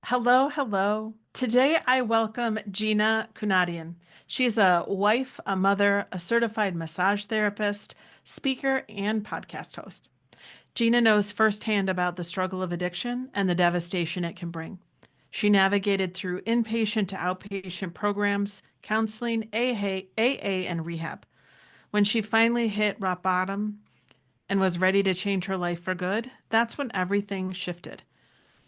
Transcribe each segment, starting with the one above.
Hello, hello. Today I welcome Gina Kunadian. She's a wife, a mother, a certified massage therapist, speaker, and podcast host. Gina knows firsthand about the struggle of addiction and the devastation it can bring. She navigated through inpatient to outpatient programs, counseling, AA, and rehab. When she finally hit rock bottom and was ready to change her life for good, that's when everything shifted.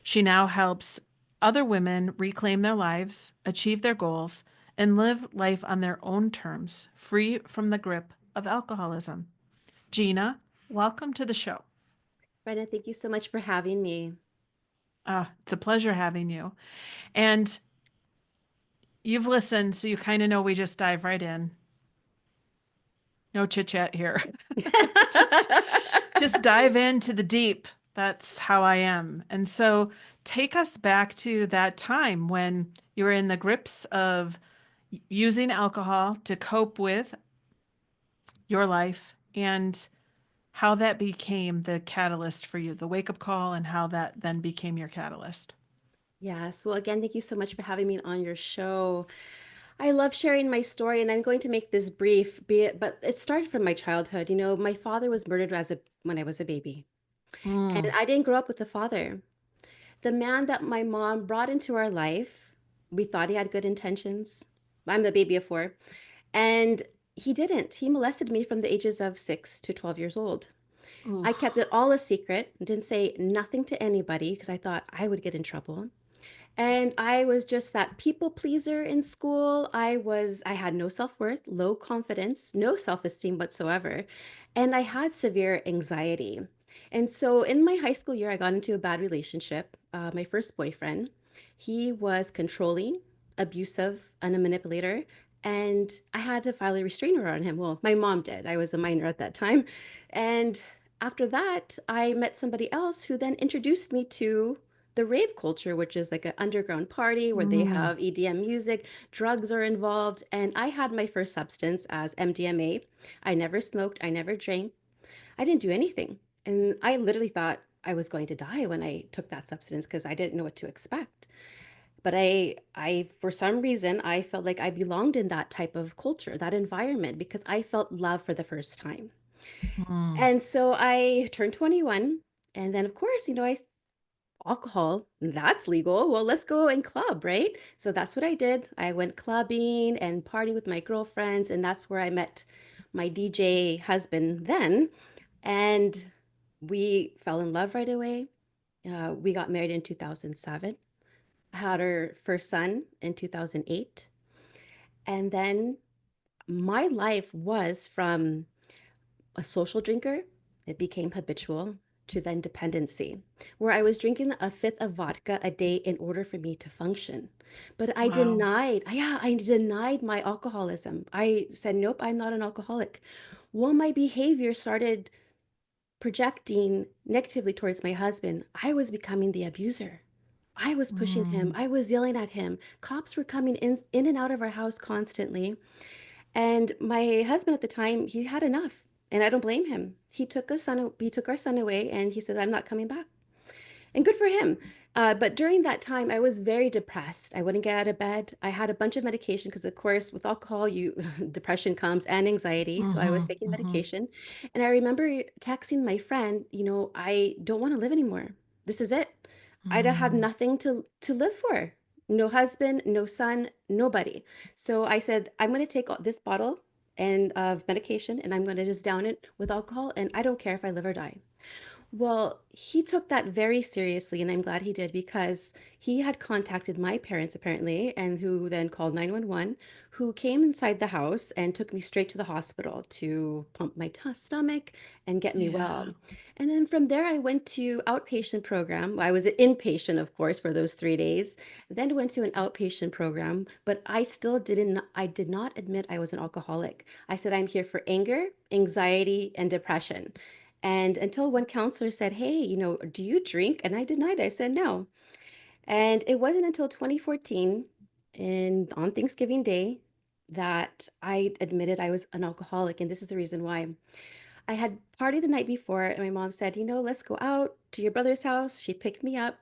She now helps other women reclaim their lives, achieve their goals, and live life on their own terms, free from the grip of alcoholism. Gina, welcome to the show. Brenda, thank you so much for having me. It's a pleasure having you. And you've listened, so you kind of know we just dive right in. No chit chat here. just just dive into the deep. That's how I am. And so take us back to that time when you were in the grips of using alcohol to cope with your life and how that became the catalyst for you, the wake up call, and how that then became your catalyst. Yes. Well, again, thank you so much for having me on your show. I love sharing my story, and I'm going to make this brief, but it started from my childhood. My father was murdered when I was a baby, and Mm. I didn't grow up with a father. The man that my mom brought into our life, we thought he had good intentions. I'm the baby of four, and he didn't. He molested me from the ages of 6 to 12 years old. Ooh. I kept it all a secret, didn't say nothing to anybody because I thought I would get in trouble. And I was just that people pleaser in school. I had no self-worth, low confidence, no self-esteem whatsoever. And I had severe anxiety. And so in my high school year, I got into a bad relationship. My first boyfriend, he was controlling, abusive, and a manipulator. And I had to file a restraining order on him. Well, my mom did. I was a minor at that time. And after that, I met somebody else who then introduced me to the rave culture, which is like an underground party where they Mm. have EDM music, drugs are involved. And I had my first substance as MDMA. I never smoked, I never drank, I didn't do anything. And I literally thought I was going to die when I took that substance because I didn't know what to expect. But for some reason, I felt like I belonged in that type of culture, that environment, because I felt love for the first time. Mm. And so I turned 21. And then, of course, I alcohol, that's legal. Well, let's go and club, right? So that's what I did. I went clubbing and partying with my girlfriends, and that's where I met my DJ husband then. And we fell in love right away. We got married in 2007, had our first son in 2008. And then my life was from a social drinker, it became habitual, to then dependency, where I was drinking a fifth of vodka a day in order for me to function. But Wow. I denied my alcoholism. I said, nope, I'm not an alcoholic. Well, my behavior started projecting negatively towards my husband. I was becoming the abuser. I was pushing him. Mm. I was yelling at him. Cops were coming in and out of our house constantly. And my husband at the time, he had enough, and I don't blame him. He took our son away, and he said, "I'm not coming back." And good for him. But during that time, I was very depressed. I wouldn't get out of bed. I had a bunch of medication because, of course, with alcohol, you depression comes and anxiety. So I was Mm-hmm. taking Mm-hmm. medication, and I remember texting my friend, I don't want to live anymore. This is it. I don't have Mm. nothing to live for. No husband, no son, nobody. So I said, I'm going to take this bottle and of medication, and I'm going to just down it with alcohol, and I don't care if I live or die. Well, he took that very seriously, and I'm glad he did because he had contacted my parents apparently, and who then called 911, who came inside the house and took me straight to the hospital to pump my stomach and get me Yeah. well. And then from there, I went to outpatient program. I was an inpatient, of course, for those 3 days. Then went to an outpatient program, but I did not admit I was an alcoholic. I said I'm here for anger, anxiety, and depression. And until one counselor said, "Hey, do you drink?" And I denied. I said no. And it wasn't until 2014, on Thanksgiving Day, that I admitted I was an alcoholic. And this is the reason why. I had party the night before, and my mom said, "Let's go out to your brother's house." She picked me up,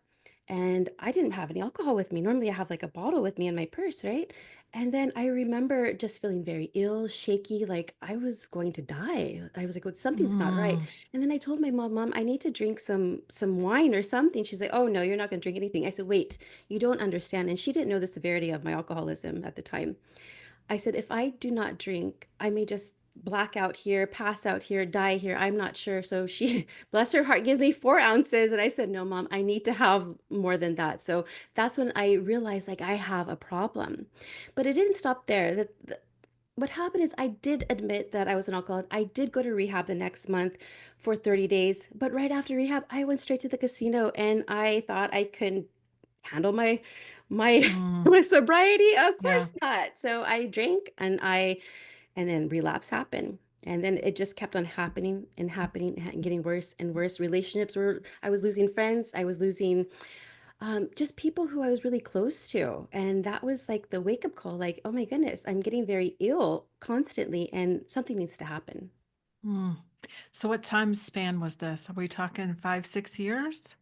and I didn't have any alcohol with me. Normally I have like a bottle with me in my purse, right? And then I remember just feeling very ill, shaky, like I was going to die. I was like, well, something's not right. Mm, And then I told my mom, Mom, I need to drink some wine or something. She's like, oh no, you're not going to drink anything. I said, wait, you don't understand. And she didn't know the severity of my alcoholism at the time. I said, if I do not drink, I may just black out here, pass out here, die here. I'm not sure. So she, bless her heart, gives me 4 ounces. And I said, no, Mom, I need to have more than that. So that's when I realized like I have a problem. But it didn't stop there. What happened is I did admit that I was an alcoholic. I did go to rehab the next month for 30 days. But right after rehab, I went straight to the casino and I thought I couldn't handle my mm, my sobriety. Of yeah. course not. So I drank and then relapse happened. And then it just kept on happening and happening and getting worse and worse. Relationships were, I was losing friends. I was losing just people who I was really close to. And that was like the wake up call, like, oh my goodness, I'm getting very ill constantly and something needs to happen. Mm. So what time span was this? Are we talking 5, 6 years?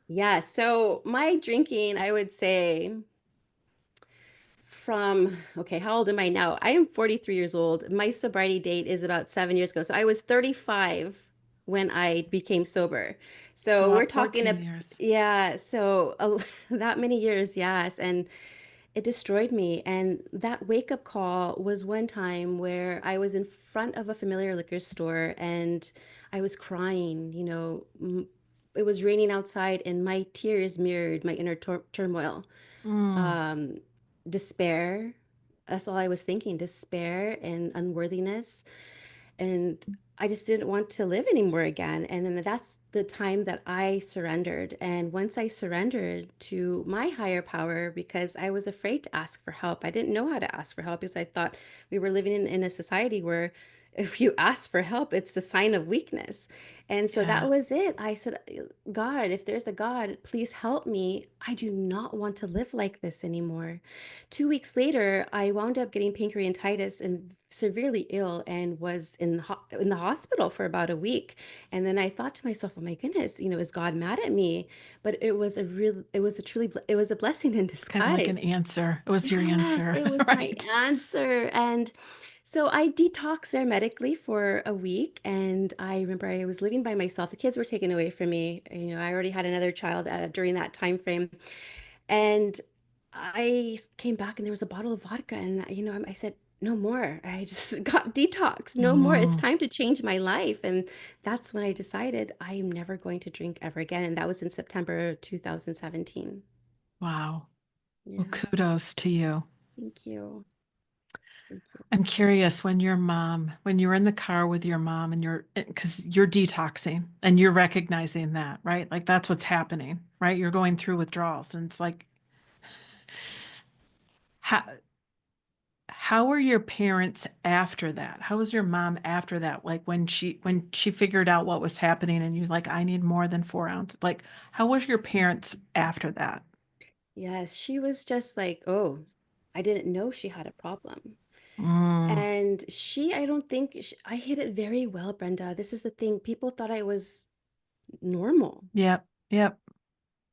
Yeah. So my drinking, I would say, from okay, how old am I now? I am 43 years old. My sobriety date is about 7 years ago. So I was 35 when I became sober. So So we're about talking 14 years. yeah, so that many years, yes, and it destroyed me. And that wake up call was one time where I was in front of a familiar liquor store and I was crying, it was raining outside and my tears mirrored my inner turmoil, Mm, um, despair. That's all I was thinking, despair and unworthiness. And I just didn't want to live anymore again. And then that's the time that I surrendered. And once I surrendered to my higher power, because I was afraid to ask for help, I didn't know how to ask for help because I thought we were living in a society where if you ask for help, it's a sign of weakness. And so that yeah. was it. I said, God, if there's a God, please help me. I do not want to live like this anymore. 2 weeks later, I wound up getting pancreatitis and severely ill and was in the hospital for about a week. And then I thought to myself, oh my goodness, is God mad at me? But it was a blessing in It's kind of like an disguise. answer. It was your Yes, answer, it was my right? answer. And so I detoxed there medically for a week. And I remember I was living by myself. The kids were taken away from me. I already had another child during that time frame. And I came back and there was a bottle of vodka. And, I said, no more. I just got detox. No more. It's Mm, time to change my life. And that's when I decided I am never going to drink ever again. And that was in September 2017. wow. Well, Yeah. kudos to you. Thank you. Thank you. I'm curious when you're in the car with your mom and because you're detoxing and you're recognizing that, right? Like that's what's happening, right? You're going through withdrawals and it's like, how, how were your parents after that? How was your mom after that? Like when she figured out what was happening and you was like, I need more than 4 ounces. Like, how was your parents after that? Yes, she was just like, oh, I didn't know she had a problem. Mm, And I don't think, I hid it very well, Brenda. This is the thing. People thought I was normal. yep, yep,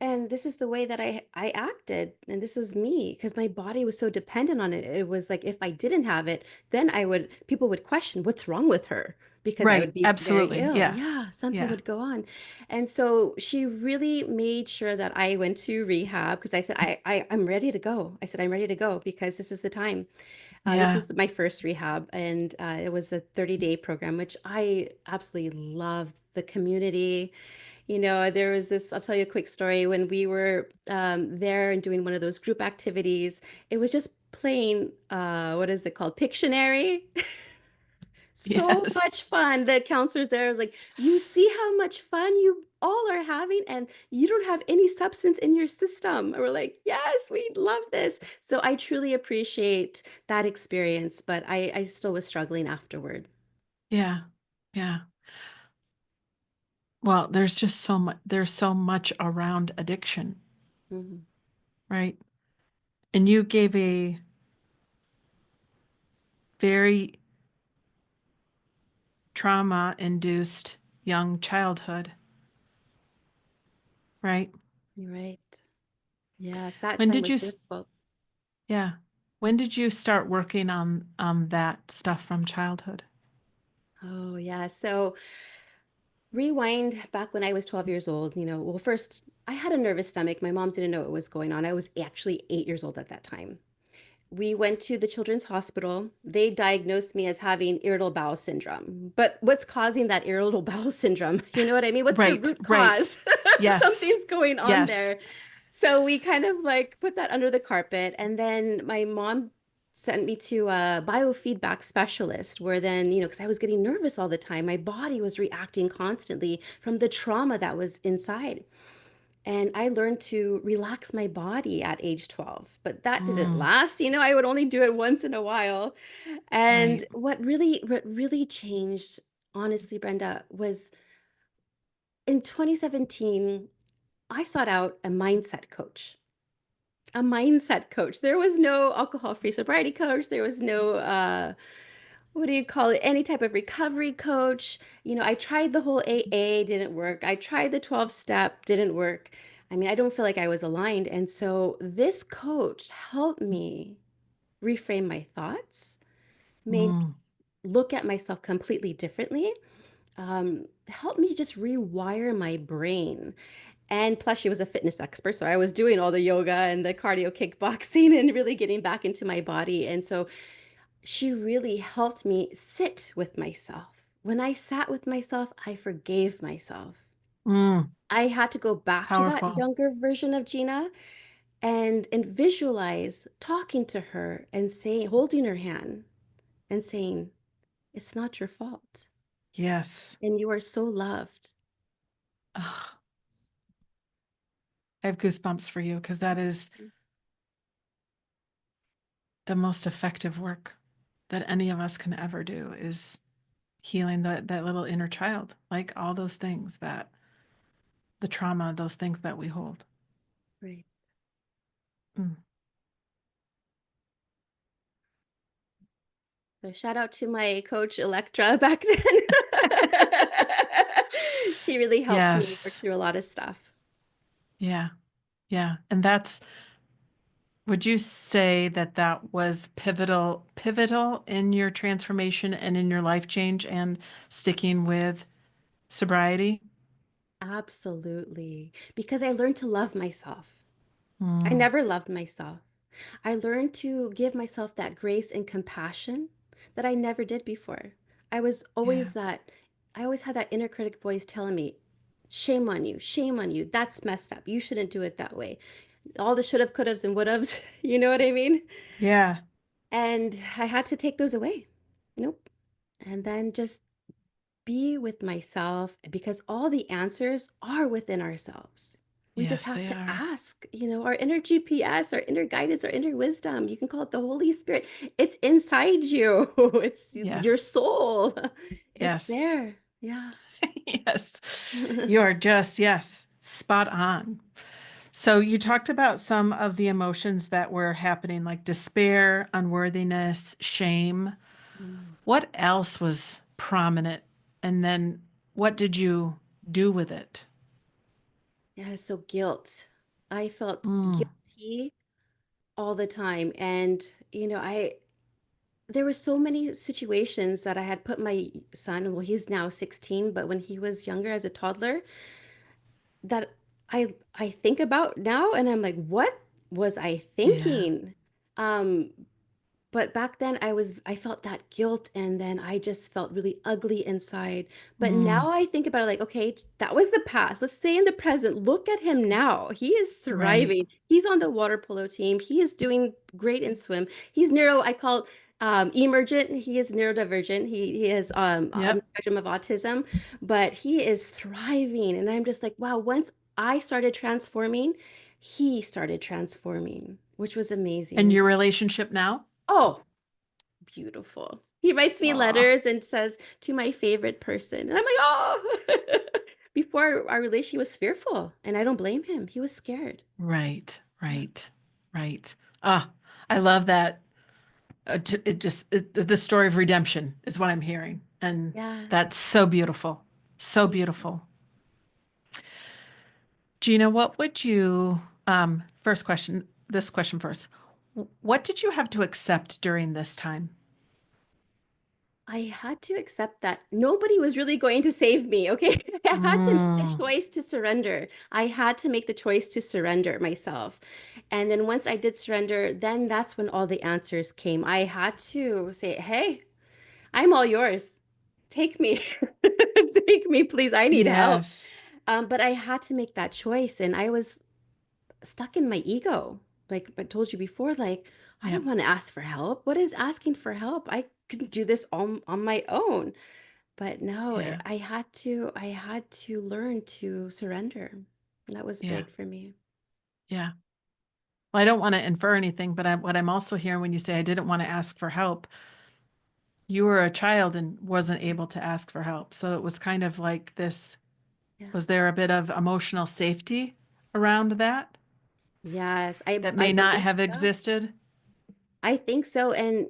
And this is the way that I acted. And this was me because my body was so dependent on it. It was like if I didn't have it, then people would question what's wrong with her because I would right, be very absolutely, ill. yeah, Yeah, something yeah, would go on. And so she really made sure that I went to rehab because I said, I'm ready to go. I said, I'm ready to go because this is the time. This yeah, was my first rehab, and it was a 30-day program, which I absolutely loved the community. There was this, I'll tell you a quick story. When we were there and doing one of those group activities, it was just plain, what is it called? Pictionary. So yes, much fun. The counselors there was like, you see how much fun you all are having, and you don't have any substance in your system. And we're like, yes, we love this. So I truly appreciate that experience, but I still was struggling afterward. yeah, yeah. Well, there's so much around addiction, Mhm. right? And you gave a very trauma-induced young childhood, right? You're right. Yes, that When time did was you, difficult. yeah, when did you start working on that stuff from childhood? Oh, yeah. So rewind back when I was 12 years old, well, first, I had a nervous stomach. My mom didn't know what was going on. I was actually 8 years old at that time. We went to the children's hospital. They diagnosed me as having irritable bowel syndrome. But what's causing that irritable bowel syndrome? You know what I mean? What's the Right, root right. cause? Yes, Something's going on yes. there. So we kind of like put that under the carpet. And then my mom sent me to a biofeedback specialist where then, because I was getting nervous all the time, my body was reacting constantly from the trauma that was inside. And I learned to relax my body at age 12, but that didn't Mm, last. I would only do it once in a while. And right. what really changed, honestly, Brenda, was in 2017, I sought out a mindset coach. A mindset coach. There was no alcohol-free sobriety coach. There was no what do you call it? Any type of recovery coach. I tried the whole AA, didn't work. I tried the 12 step, didn't work. I mean, I don't feel like I was aligned. And so this coach helped me reframe my thoughts, made Mm, look at myself completely differently, helped me just rewire my brain. And plus, she was a fitness expert. So I was doing all the yoga and the cardio kickboxing and really getting back into my body. And so she really helped me sit with myself. When I sat with myself, I forgave myself. mm, I had to go back to that powerful. younger version of Gina and visualize talking to her and saying, holding her hand and saying, it's not your fault. Yes. And you are so loved. Ugh, I have goosebumps for you because that is the most effective work that any of us can ever do is healing that little inner child, like all those things that the trauma, those things that we hold. Right. Mm. So shout out to my coach Electra back then. She really helped me work Yes. through a lot of stuff. Yeah. Yeah. And that's, would you say that that was pivotal in your transformation and in your life change and sticking with sobriety? Absolutely. Because I learned to love myself. I Mm. never loved myself. I learned to give myself that grace and compassion that I never did before. I was Yeah. always that, I always had that inner critic voice telling me, shame on you, shame on you. That's messed up. You shouldn't do it that way. All the should have, could haves, and would haves. You know what I mean? Yeah. And I had to take those away. Nope. And then just be with myself because all the answers are within ourselves. We just Yes, have they to are. ask, our inner GPS, our inner guidance, our inner wisdom. You can call it the Holy Spirit. It's inside you. It's your Yes. soul. It's Yes. there. Yeah. Yes. You are just, yes, spot on. So you talked about some of the emotions that were happening, like despair, unworthiness, shame. Mm. What else was prominent? And then what did you do with it? Yeah, so guilt. I felt Mm, guilty all the time. And, I there were so many situations that I had put my son, well, he's now 16, but when he was younger as a toddler, that I think about now and I'm like, what was I yeah. thinking? Um, but back then I felt that guilt and then I just felt really ugly inside. But Mm, now I think about it like, okay, that was the past. Let's stay in the present. Look at him now. He is right. thriving. He's on the water polo team. He is doing great in swim. He's I call emergent. He is neurodivergent. He is on the Yep. spectrum of autism, but he is thriving. And I'm just like, wow, once I started transforming, he started transforming, which was amazing. And And your relationship now? oh, beautiful. He writes me Oh, letters and says to my favorite person. And I'm like, oh, before our relationship was fearful. And I don't blame him. He was scared. right, Yeah. right, right. Ah, I love that. The story of redemption is what I'm hearing. And that's Yes. so beautiful. So Thank you. beautiful. Gina, what would you, first question, this question first. What did you have to accept during this time? I had to accept that nobody was really going to save me. Okay. I had to make the Mm, choice to surrender. I had to make the choice to surrender myself. And then once I did surrender, then that's when all the answers came. I had to say, hey, I'm all yours. Take me. Take me, please. I need help. yes. But I had to make that choice. And I was stuck in my ego. Like I told you before, like, I Yeah. don't want to ask for help. What is asking for help? I can do this on my own. But no, Yeah. I had to learn to surrender. That was Yeah. big for me. Yeah. Well, I don't want to infer anything, but what I'm also hearing when you say I didn't want to ask for help, you were a child and wasn't able to ask for help. So it was kind of like this, Yeah. was there a bit of emotional safety around that Yes, I that I may not believe have so. existed? I think so. And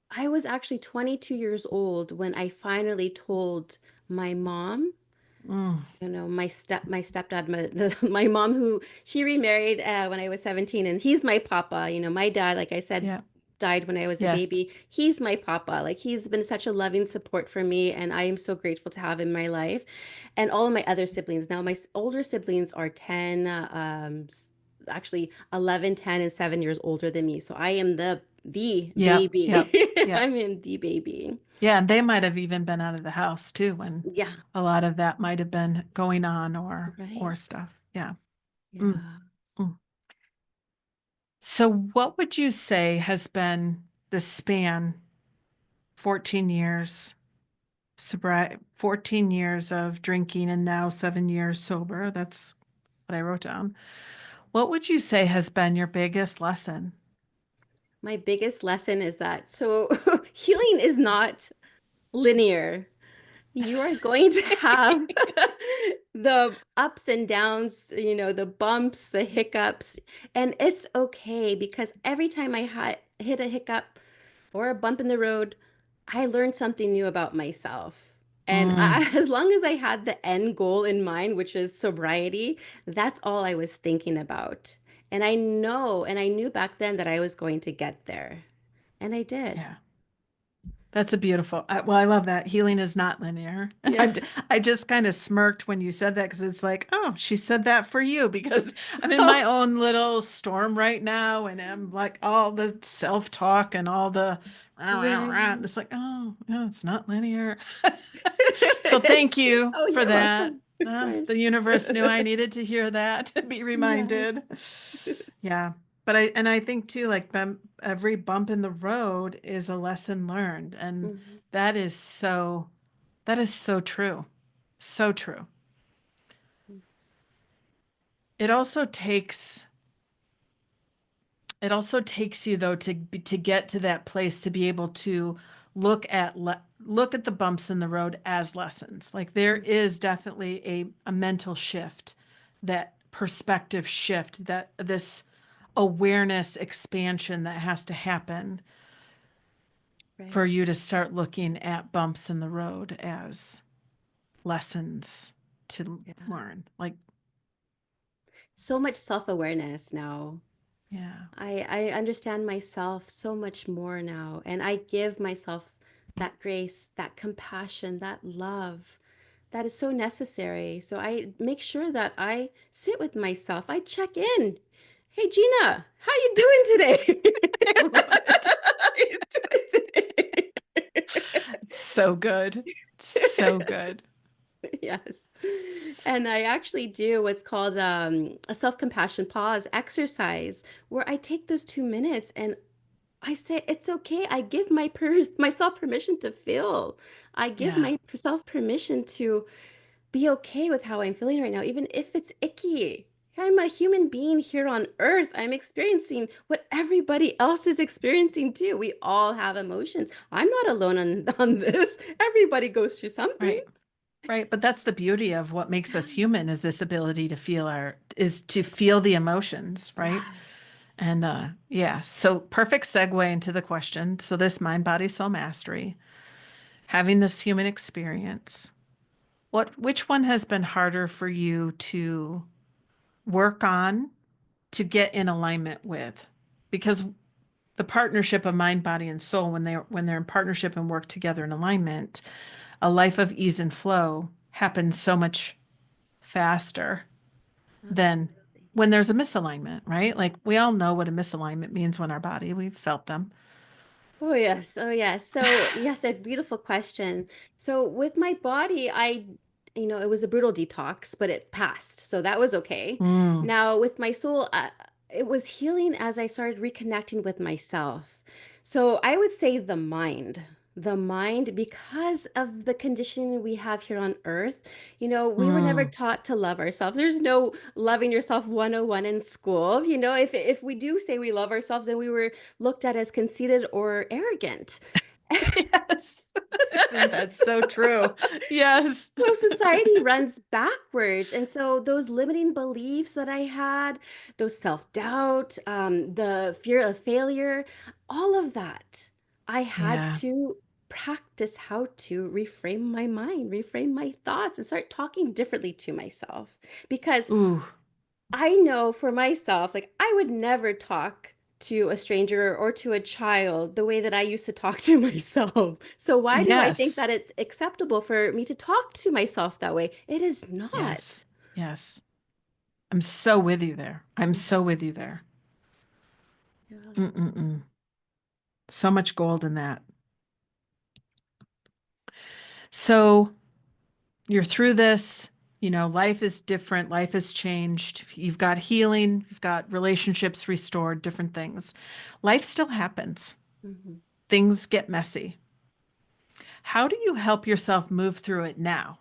I was actually 22 years old when I finally told my mom, Mm, my stepdad, my mom, who she remarried when I was 17, and he's my papa. My dad, like I said, yeah. died when I was a Yes. baby. He's my papa. Like he's been such a loving support for me, and I am so grateful to have in my life. And all of my other siblings. Now, my older siblings are 10, actually 11, 10, and 7 years older than me. So I am the Yep. baby. Yep. Yep. I'm in the baby. Yeah. And they might have even been out of the house too when Yeah, a lot of that might have been going on or right. stuff. Yeah. Mm, Yeah. mm. So what would you say has been the span 14 years sobriety, 14 years of drinking and now 7 years sober? That's what I wrote down. What would you say has been your biggest lesson? My biggest lesson is that healing is not linear. You are going to have the ups and downs, the bumps, the hiccups, and it's okay because every time I hit a hiccup or a bump in the road, I learned something new about myself. And Mm, as long as I had the end goal in mind, which is sobriety, that's all I was thinking about. And I knew back then that I was going to get there. And I did. yeah. That's a beautiful. Well, I love that. Healing is not linear. Yeah. I just kind of smirked when you said that because it's like, oh, she said that for you because I'm in my Oh, own little storm right now and I'm like all the self-talk and all the rah, rah, rah, and right. it's like, oh, no, it's not linear. So thank It's, you oh, for you're that. welcome. Of The course. universe knew I needed to hear that to be reminded. Yes. Yeah. But I think too, like every bump in the road is a lesson learned. And Mhm. that is so, that is so true. So true. It also takes, it also takes you though to get to that place to be able to look at the bumps in the road as lessons. Like there Mhm. is definitely a mental shift, that perspective shift, that this awareness expansion that has to happen for Right. you to start looking at bumps in the road as lessons to Yeah. learn. Like, So much self-awareness now. yeah, I understand myself so much more now, and I give myself that grace, that compassion, that love that is so necessary. So I make sure that I sit with myself. I check in. Hey Gina, how you doing today? I love it. How you doing today? It's so good. It's so good. Yes. And I actually do what's called a self-compassion pause exercise where I take those 2 minutes and I say, it's okay. I give myself permission to feel. I give Yeah, myself permission to be okay with how I'm feeling right now, even if it's icky. I'm a human being here on earth. I'm experiencing what everybody else is experiencing too. We all have emotions. I'm not alone on this. Everybody goes through something. right. Right. But that's the beauty of what makes us human is this ability to is to feel the emotions, right? Yes. And yeah, so perfect segue into the question. So this mind, body, soul mastery, having this human experience, which one has been harder for you to work on, to get in alignment with, because the partnership of mind, body, and soul, when they're in partnership and work together in alignment, a life of ease and flow happens so much faster than Absolutely. when there's a misalignment, right? Like we all know what a misalignment means when our body, we've felt them. Oh yes. Oh yes. So yes, a beautiful question. So with my body, it was a brutal detox, but it passed. So that was okay. Mm, Now with my soul, it was healing as I started reconnecting with myself. So I would say the mind, because of the conditioning we have here on earth, we were never mm. taught to love ourselves. There's no loving yourself 101 in school. If we do say we love ourselves, then we were looked at as conceited or arrogant. Yes. Isn't that so true? Yes. So society runs backwards. And so those limiting beliefs that I had, those self-doubt, the fear of failure, all of that, I had Yeah. to practice how to reframe my mind, reframe my thoughts, and start talking differently to myself. Because Ooh, I know for myself, like I would never talk to a stranger or to a child the way that I used to talk to myself. So why do I think yes. that it's acceptable for me to talk to myself that way? It is Yes. not. Yes. I'm so with you there. I'm so with you there. Yeah. Mm-mm-mm. So much gold in that. So you're through this, life is different, life has changed. You've got healing, you've got relationships restored, different things. Life still happens. Mhm. Things get messy. How do you help yourself move through it now?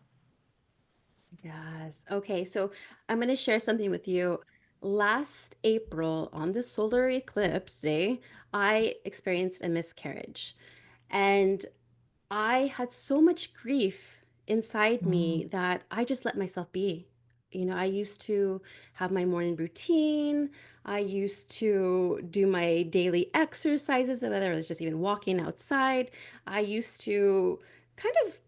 Yes. Okay. So I'm going to share something with you. Last April, on the solar eclipse day, I experienced a miscarriage. And I had so much grief inside Mm, me that I just let myself be. I used to have my morning routine. I used to do my daily exercises, whether it was just even walking outside. I used to kind of,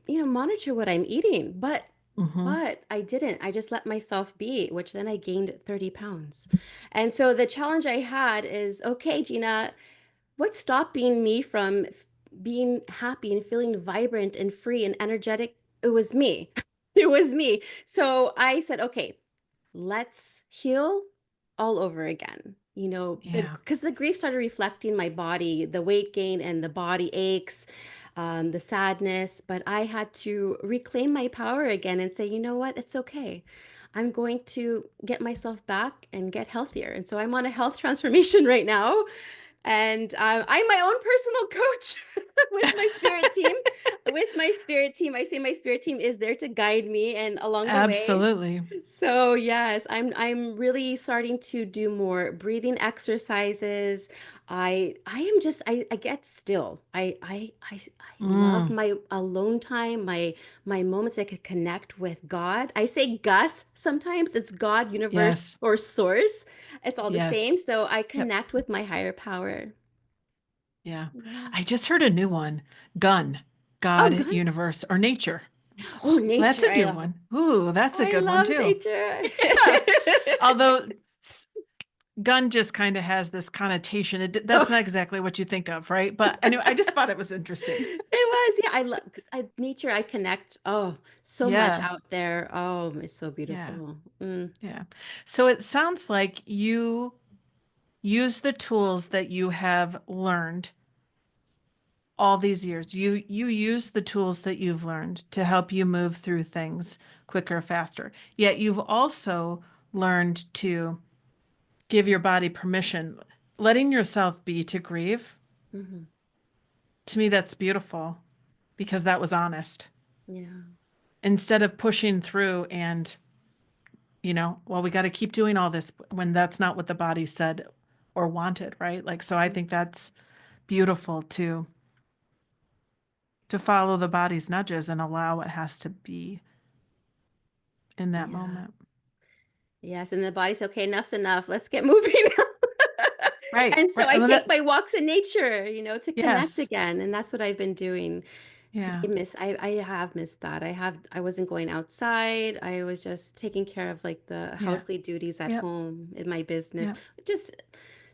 monitor what I'm eating, hmm. but I didn't. I just let myself be, which then I gained 30 pounds. And so the challenge I had is, okay, Gina, what's stopping me from being happy and feeling vibrant and free and energetic? It was me. It was me. So I said, okay, let's heal all over again. Yeah. Because the grief started reflecting my body, the weight gain and the body aches, the sadness. But I had to reclaim my power again and say, you know what? It's okay. I'm going to get myself back and get healthier. And so I'm on a health transformation right now. And I'm my own personal coach with my spirit team. With my spirit team, I say my spirit team is there to guide me and along the way. Absolutely. So yes, I'm really starting to do more breathing exercises. I am just I get still. I love Mm, my alone time, my moments I could connect with God. I say Gus sometimes. It's God, universe, yes. or source. It's all the Yes. same. So I Yep. connect with my higher power. Yeah. Yeah. I just heard a new one. Gun, Oh, God, God. universe, or nature. Oh, That's nature. a new one. Ooh, that's a I good one love too. nature. Yeah. Although gun just kind of has this connotation. That's Oh. not exactly what you think of, right? But anyway, I just thought it was interesting. It was, yeah. I love because nature. I connect. Oh, so much Yeah. out there. Oh, it's so Yeah. beautiful. Mm, Yeah. So it sounds like you use the tools that you have learned all these years. You use the tools that you've learned to help you move through things quicker, faster. Yet you've also learned to give your body permission, letting yourself be to grieve. hmm. To me, that's beautiful because that was honest. Yeah. Instead of pushing through and, well, we got to keep doing all this when that's not what the body said or wanted, right? Like, so I think Yes. that's beautiful to follow the body's nudges and allow what has to be in that Yes. moment. Yes. And the body's okay. Enough's enough. Let's get moving. Right, And so right. I Well, take my walks in nature, to connect yes, again. And that's what I've been doing. Yeah. I have missed that. I wasn't going outside. I was just taking care of like the Yeah. housely duties at Yep. home in my business, Yeah. just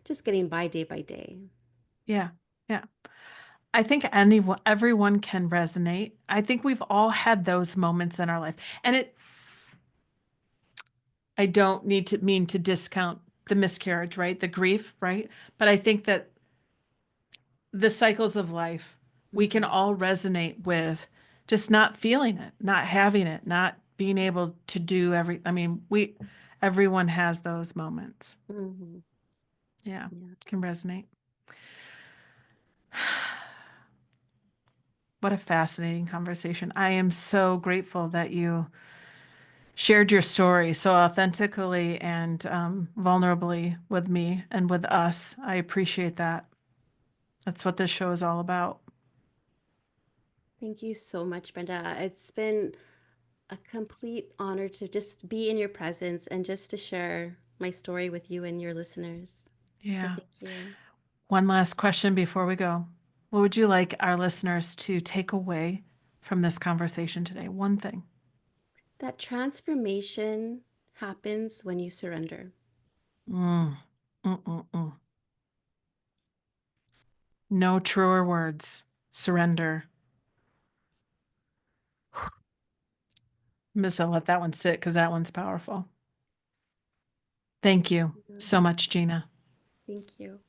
just getting by day. Yeah. Yeah. I think everyone can resonate. I think we've all had those moments in our life. And I don't need to mean to discount the miscarriage, right? The grief, right? But I think that the cycles of life, we can Hmm. all resonate with just not feeling it, not having it, not being able to do I mean, everyone has those moments. Hmm. Yeah, can Yes. resonate. What a fascinating conversation. I am so grateful that you shared your story so authentically and vulnerably with me and with us. I appreciate that. That's what this show is all about. Thank you so much, Brenda. It's been a complete honor to just be in your presence and just to share my story with you and your listeners. So Yeah. thank you. One last question before we go. What would you like our listeners to take away from this conversation today? One thing. That transformation happens when you surrender. Mm, mm. No truer words. Surrender. I'm just gonna let that one sit because that one's powerful. Thank you Yeah. so much, Gina. Thank you.